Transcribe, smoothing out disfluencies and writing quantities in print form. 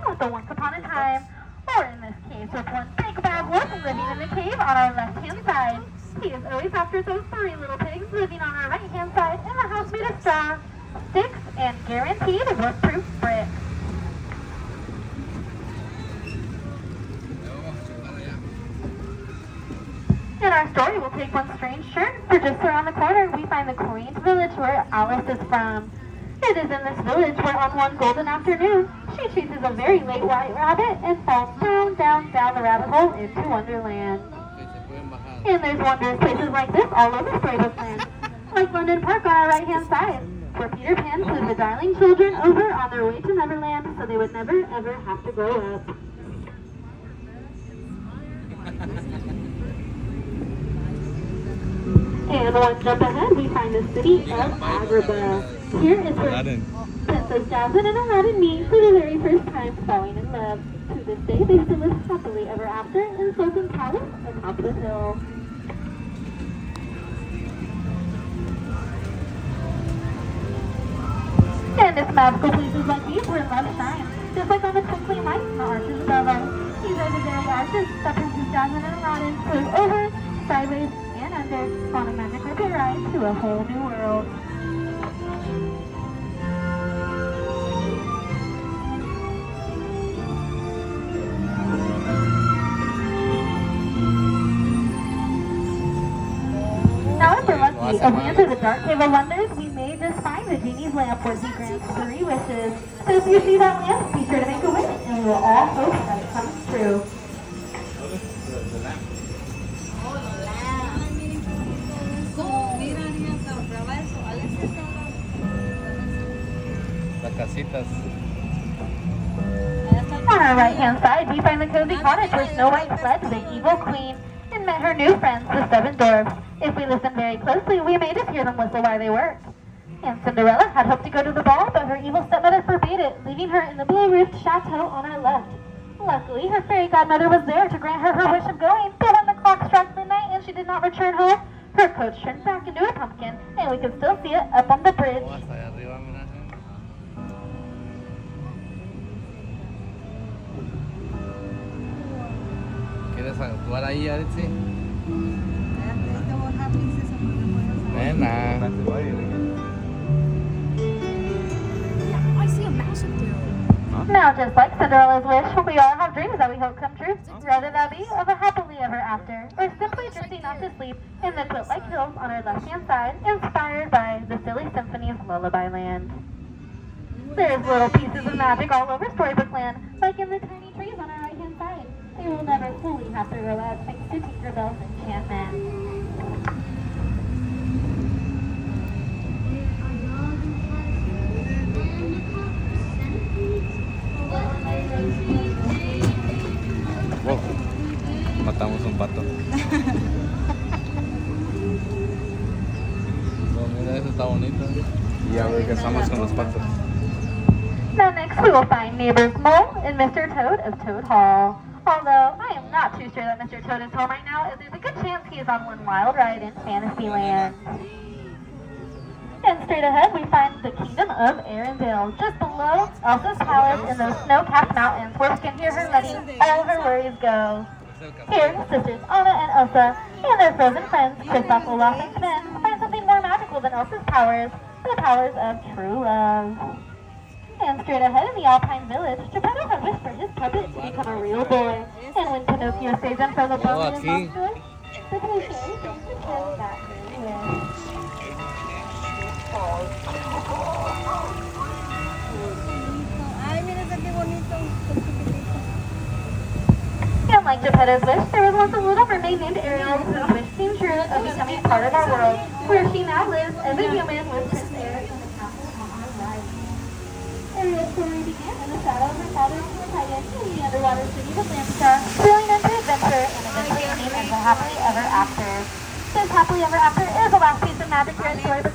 with the once upon a time, or in this case with one big bad wolf living in the cave on our left-hand side. He is always after those furry little pigs living on our right-hand side in the house made of straw, sticks, and guaranteed wolf-proof bricks. And our story will take one strange turn, for just around the corner we find the quaint village where Alice is from. It is in this village where on one golden afternoon, she chases a very late white rabbit and falls down the rabbit hole into Wonderland. And there's wondrous places like this all over Storybookland, like London Park on our right-hand side, where Peter Pan flew the darling children over on their way to Neverland so they would never ever have to grow up. And one jump ahead, we find the city of Agrabah. Here is where Princess Jasmine and Aladdin meet for the very first time, falling in love. To this day, they still live happily ever after in Sultan's palace atop the hill. And it's magical places like these where love shines, just like on the twinkling lights in the arches above us. These are the very arches that Princess Jasmine and Aladdin flew over, sideways, and under on a magic carpet ride to a whole new world. Now if we're lucky, as we enter the dark cave of wonders, we may just find the genie's lamp where he grants 3 wishes. So if you see that lamp, be sure to make a wish, and we will all hope that it comes true. On our right-hand side, we find the cozy cottage where Snow White fled to the evil queen and met her new friends, the 7 dwarfs. If we listen very closely, we may just hear them whistle while they work. And Cinderella had hoped to go to the ball, but her evil stepmother forbade it, leaving her in the blue-roofed chateau on our left. Luckily, her fairy godmother was there to grant her her wish of going, but when the clock struck midnight and she did not return home, her coach turned back into a pumpkin, and we can still see it up on the bridge. ¿Quieres actuar ahí, Aritzi? Nena. I see a mouse up there. Now, just like Cinderella's wish, we all have dreams that we hope come true, whether that be of a happily ever after, or simply drifting off to sleep in the quilt-like hills on our left-hand side, inspired by the Silly Symphony's Lullaby Land. There's little pieces of magic all over Storybook Land, like in the tiny trees on our right-hand side. They will never fully have to grow up thanks to Tinkerbell's enchantment. Wow, matamos un pato. No, mira, eso está bonito. Y ya regresamos con los patos. Now next we will find neighbors Mole and Mr. Toad of Toad Hall. Although I am not too sure that Mr. Toad is home right now, as there's a good chance he is on one wild ride in Fantasyland. And straight ahead we find the Kingdom of Arendelle, just below Elsa's palace in those snow-capped mountains where we can hear her letting all her worries go. Here, sisters Anna and Elsa and their frozen friends, Kristoff, Olaf, and Sven, find something more magical than Elsa's powers, the powers of true love. And straight ahead in the Alpine village, Geppetto had wished for his puppet to become a real boy. And when Pinocchio saved him from the bone in his mom's voice, the fairy came to fulfill that very wish. Ay, mira qué bonito. And like Geppetto's wish, there was once a little mermaid named Ariel whose wish came true of becoming part of our world, where she now lives as a human with Prince Eric in the castle on our right. Ariel's story began in the shadow of her father's Titan in the underwater city of Atlantica, sailing into adventure and eventually ending into happily ever after. This happily ever after is the last piece of magic here at Storybook